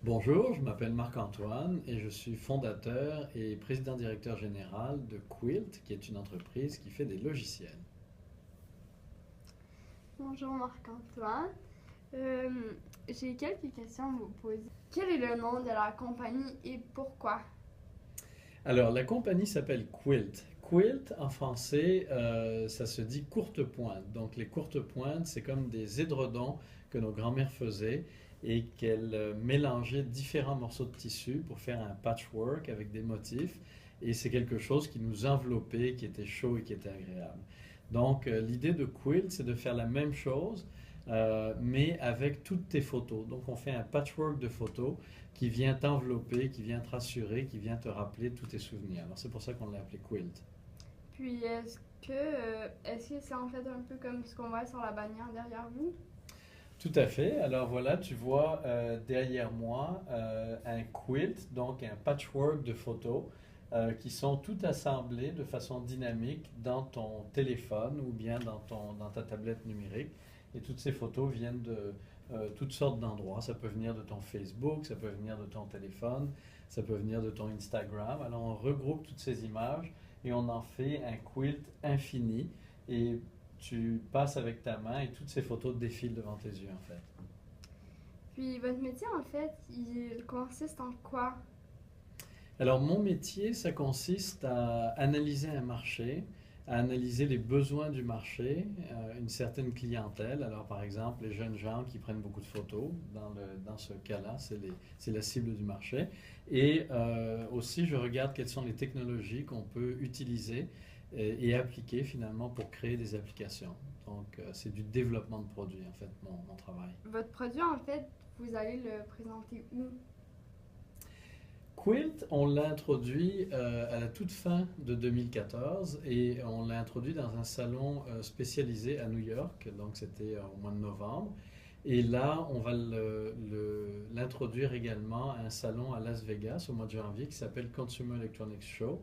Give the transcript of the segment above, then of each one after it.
Bonjour, je m'appelle Marc-Antoine et je suis fondateur et président-directeur général de Quilt, qui est une entreprise qui fait des logiciels. Bonjour Marc-Antoine. Euh, j'ai quelques questions à vous poser. Quel est le nom de la compagnie et pourquoi? Alors, la compagnie s'appelle Quilt. Quilt, en français, ça se dit courte pointe. Donc, les courtes pointes, c'est comme des édredons que nos grands-mères faisaient et qu'elles mélangeaient différents morceaux de tissu pour faire un patchwork avec des motifs. Et c'est quelque chose qui nous enveloppait, qui était chaud et qui était agréable. Donc, l'idée de Quilt, c'est de faire la même chose, mais avec toutes tes photos. Donc, on fait un patchwork de photos qui vient t'envelopper, qui vient te rassurer, qui vient te rappeler tous tes souvenirs. Alors c'est pour ça qu'on l'a appelé Quilt. Puis est-ce que c'est en fait un peu comme ce qu'on voit sur la bannière derrière vous? Tout à fait. Alors voilà, tu vois derrière moi un quilt, donc un patchwork de photos qui sont toutes assemblées de façon dynamique dans ton téléphone ou bien dans ta tablette numérique. Et toutes ces photos viennent de toutes sortes d'endroits. Ça peut venir de ton Facebook, ça peut venir de ton téléphone, ça peut venir de ton Instagram. Alors on regroupe toutes ces images et on en fait un quilt infini. Et tu passes avec ta main et toutes ces photos défilent devant tes yeux en fait. Puis votre métier en fait, il consiste en quoi? Alors mon métier, ça consiste à analyser un marché, à analyser les besoins du marché, une certaine clientèle. Alors par exemple, les jeunes gens qui prennent beaucoup de photos, dans ce cas-là, c'est la cible du marché. Et aussi, je regarde quelles sont les technologies qu'on peut utiliser et appliquer finalement pour créer des applications. Donc c'est du développement de produits en fait, mon travail. Votre produit en fait, vous allez le présenter où? Quilt, on l'a introduit à la toute fin de 2014 et on l'a introduit dans un salon spécialisé à New York, donc c'était au mois de novembre. Et là, on va l'introduire également à un salon à Las Vegas au mois de janvier qui s'appelle Consumer Electronics Show,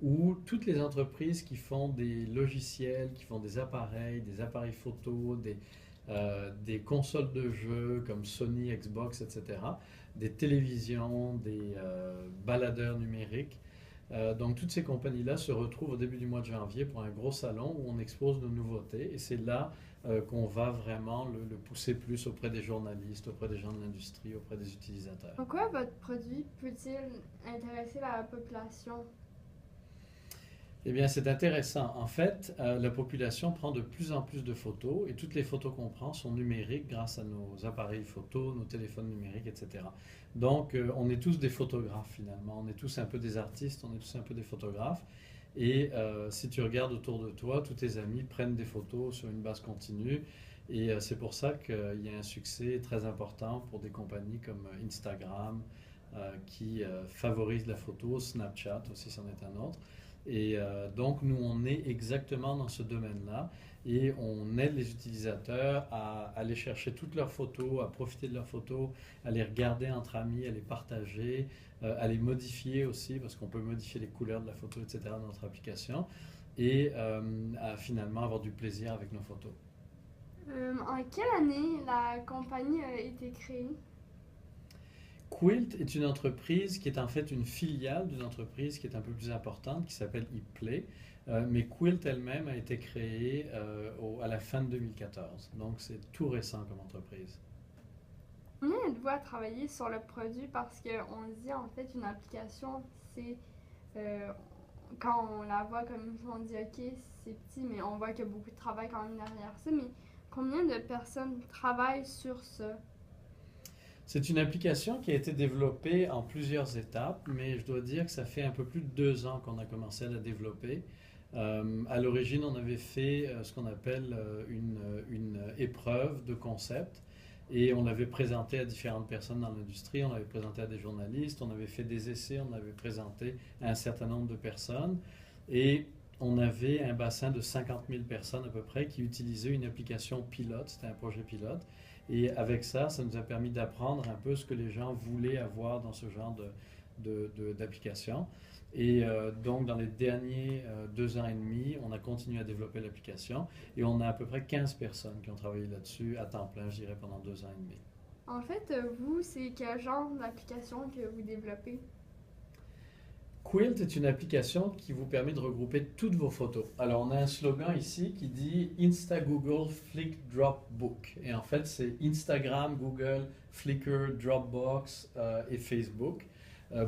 où toutes les entreprises qui font des logiciels, qui font des appareils photo, des consoles de jeux comme Sony, Xbox, etc., des télévisions, des baladeurs numériques. Donc toutes ces compagnies-là se retrouvent au début du mois de janvier pour un gros salon où on expose nos nouveautés et c'est là qu'on va vraiment le pousser plus auprès des journalistes, auprès des gens de l'industrie, auprès des utilisateurs. En quoi votre produit peut-il intéresser la population? Eh bien, c'est intéressant. En fait, la population prend de plus en plus de photos et toutes les photos qu'on prend sont numériques grâce à nos appareils photos, nos téléphones numériques, etc. Donc, on est tous des photographes finalement. On est tous un peu des artistes, on est tous un peu des photographes. Et si tu regardes autour de toi, tous tes amis prennent des photos sur une base continue. Et c'est pour ça qu'il y a un succès très important pour des compagnies comme Instagram, qui favorisent la photo, Snapchat aussi, c'en est un autre. Et donc, nous, on est exactement dans ce domaine-là et on aide les utilisateurs à aller chercher toutes leurs photos, à profiter de leurs photos, à les regarder entre amis, à les partager, à les modifier aussi, parce qu'on peut modifier les couleurs de la photo, etc., dans notre application, et à finalement avoir du plaisir avec nos photos. En quelle année la compagnie a été créée? Quilt est une entreprise qui est en fait une filiale d'une entreprise qui est un peu plus importante, qui s'appelle ePlay. Mais Quilt elle-même a été créée à la fin de 2014. Donc c'est tout récent comme entreprise. Combien êtes-vous à travailler sur le produit? Parce qu'on se dit en fait une application, c'est euh, quand on la voit comme ça, on dit ok, c'est petit, mais on voit qu'il y a beaucoup de travail quand même derrière ça. Mais combien de personnes travaillent sur ça? C'est une application qui a été développée en plusieurs étapes, mais je dois dire que ça fait un peu plus de 2 ans qu'on a commencé à la développer. À l'origine, on avait fait ce qu'on appelle une épreuve de concept et on l'avait présenté à différentes personnes dans l'industrie, on l'avait présenté à des journalistes, on avait fait des essais, on l'avait présenté à un certain nombre de personnes et on avait un bassin de 50 000 personnes à peu près qui utilisaient une application pilote, c'était un projet pilote. Et avec ça, ça nous a permis d'apprendre un peu ce que les gens voulaient avoir dans ce genre d'application. Et donc, dans les derniers 2 ans et demi, on a continué à développer l'application et on a à peu près 15 personnes qui ont travaillé là-dessus à temps plein, je dirais, pendant 2 ans et demi. En fait, vous, c'est quel genre d'application que vous développez? Quilt est une application qui vous permet de regrouper toutes vos photos. Alors, on a un slogan ici qui dit Insta, Google, Flick, Drop, Book. Et en fait, c'est Instagram, Google, Flickr, Dropbox et Facebook,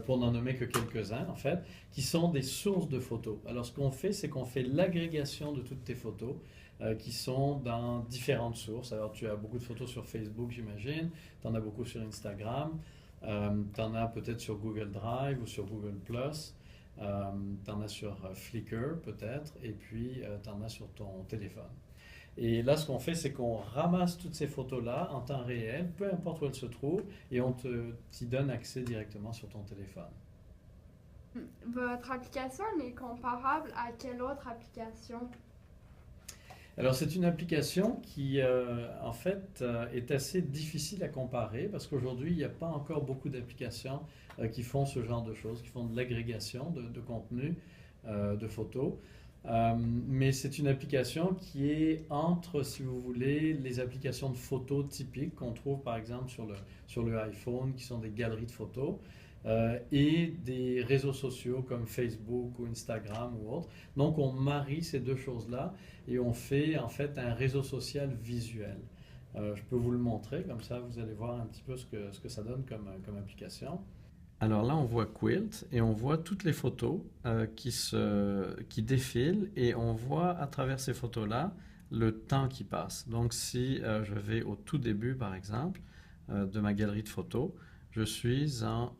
pour n'en nommer que quelques-uns, en fait, qui sont des sources de photos. Alors, ce qu'on fait, c'est qu'on fait l'agrégation de toutes tes photos qui sont dans différentes sources. Alors, tu as beaucoup de photos sur Facebook, j'imagine, tu en as beaucoup sur Instagram. Tu en as peut-être sur Google Drive ou sur Google Plus. Tu en as sur Flickr peut-être. Et puis tu en as sur ton téléphone. Et là, ce qu'on fait, c'est qu'on ramasse toutes ces photos-là en temps réel, peu importe où elles se trouvent, et on t'y donne accès directement sur ton téléphone. Votre application elle est comparable à quelle autre application? Alors, c'est une application qui, en fait, est assez difficile à comparer parce qu'aujourd'hui, il n'y a pas encore beaucoup d'applications qui font ce genre de choses, qui font de l'agrégation de contenu, de photos. Mais c'est une application qui est entre, si vous voulez, les applications de photos typiques qu'on trouve par exemple sur le iPhone, qui sont des galeries de photos, et des réseaux sociaux comme Facebook ou Instagram ou autres. Donc on marie ces deux choses-là et on fait en fait un réseau social visuel. Je peux vous le montrer, comme ça vous allez voir un petit peu ce que ça donne comme application. Alors là, on voit Quilt et on voit toutes les photos qui défilent et on voit à travers ces photos-là le temps qui passe. Donc si je vais au tout début, par exemple, de ma galerie de photos, je suis en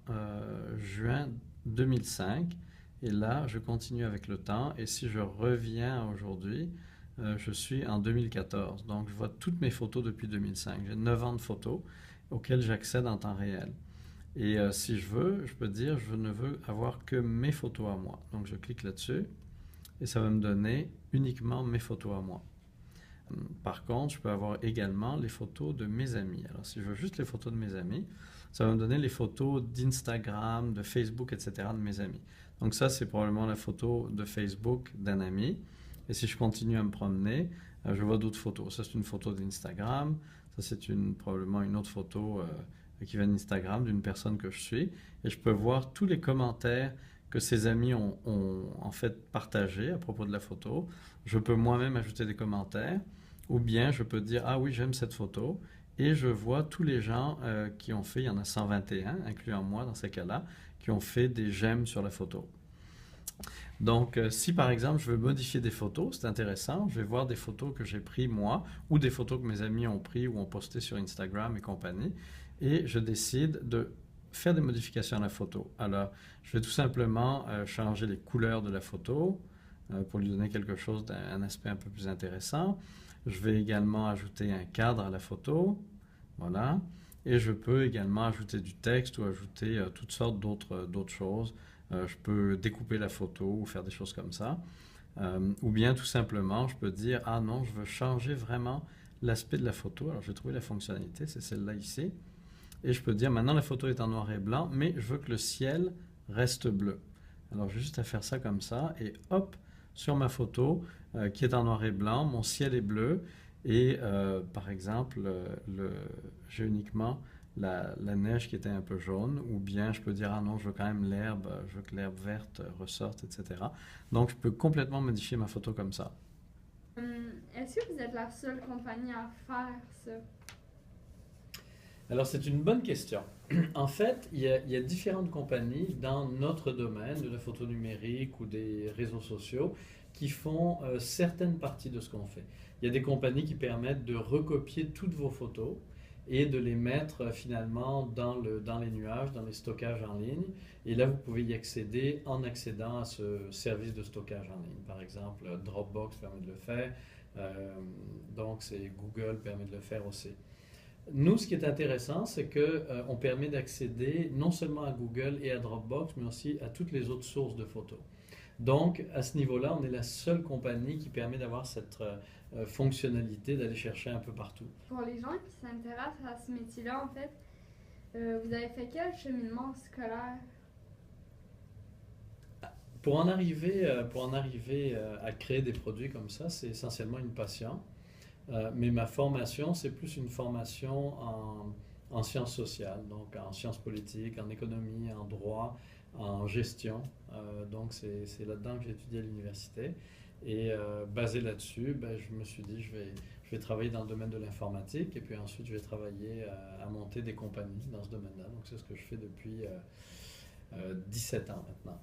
juin 2005 et là, je continue avec le temps et si je reviens à aujourd'hui, je suis en 2014. Donc je vois toutes mes photos depuis 2005. J'ai 9 ans de photos auxquelles j'accède en temps réel. Et si je veux, je peux dire je ne veux avoir que mes photos à moi. Donc je clique là-dessus et ça va me donner uniquement mes photos à moi. Par contre, je peux avoir également les photos de mes amis. Alors si je veux juste les photos de mes amis, ça va me donner les photos d'Instagram, de Facebook, etc. de mes amis. Donc ça, c'est probablement la photo de Facebook d'un ami. Et si je continue à me promener, je vois d'autres photos. Ça, c'est une photo d'Instagram. Ça, c'est probablement une autre photo qui vient d'Instagram d'une personne que je suis. Et je peux voir tous les commentaires que ces amis ont en fait partagés à propos de la photo. Je peux moi-même ajouter des commentaires. Ou bien je peux dire, ah oui, j'aime cette photo. Et je vois tous les gens qui ont fait, il y en a 121, incluant moi dans ces cas-là, qui ont fait des j'aime sur la photo. Donc, si par exemple je veux modifier des photos, c'est intéressant, je vais voir des photos que j'ai prises moi, ou des photos que mes amis ont prises ou ont postées sur Instagram et compagnie, et je décide de faire des modifications à la photo. Alors, je vais tout simplement changer les couleurs de la photo pour lui donner quelque chose d'un aspect un peu plus intéressant. Je vais également ajouter un cadre à la photo, voilà. Et je peux également ajouter du texte ou ajouter toutes sortes d'autres choses. Je peux découper la photo ou faire des choses comme ça. Ou bien tout simplement, je peux dire, ah non, je veux changer vraiment l'aspect de la photo. Alors, je vais trouver la fonctionnalité, c'est celle-là ici. Et je peux dire, maintenant la photo est en noir et blanc, mais je veux que le ciel reste bleu. Alors, j'ai juste à faire ça comme ça, et hop, sur ma photo qui est en noir et blanc, mon ciel est bleu, et par exemple, j'ai uniquement la neige qui était un peu jaune, ou bien je peux dire, ah non, je veux quand même l'herbe, je veux que l'herbe verte ressorte, etc. Donc, je peux complètement modifier ma photo comme ça. Est-ce que vous êtes la seule compagnie à faire ça? Alors, c'est une bonne question. En fait, il y a différentes compagnies dans notre domaine de la photo numérique ou des réseaux sociaux qui font certaines parties de ce qu'on fait. Il y a des compagnies qui permettent de recopier toutes vos photos et de les mettre finalement dans les nuages, dans les stockages en ligne. Et là, vous pouvez y accéder en accédant à ce service de stockage en ligne. Par exemple, Dropbox permet de le faire, donc c'est Google permet de le faire aussi. Nous, ce qui est intéressant, c'est qu'on permet d'accéder non seulement à Google et à Dropbox, mais aussi à toutes les autres sources de photos. Donc, à ce niveau-là, on est la seule compagnie qui permet d'avoir cette fonctionnalité d'aller chercher un peu partout. Pour les gens qui s'intéressent à ce métier-là, en fait, vous avez fait quel cheminement scolaire? Pour en arriver à créer des produits comme ça, c'est essentiellement une passion. Mais ma formation, c'est plus une formation en sciences sociales, donc en sciences politiques, en économie, en droit, en gestion. Donc c'est là-dedans que j'ai étudié à l'université. Et basé là-dessus, ben, je me suis dit, je vais travailler dans le domaine de l'informatique et puis ensuite je vais travailler à monter des compagnies dans ce domaine-là. Donc c'est ce que je fais depuis 17 ans maintenant.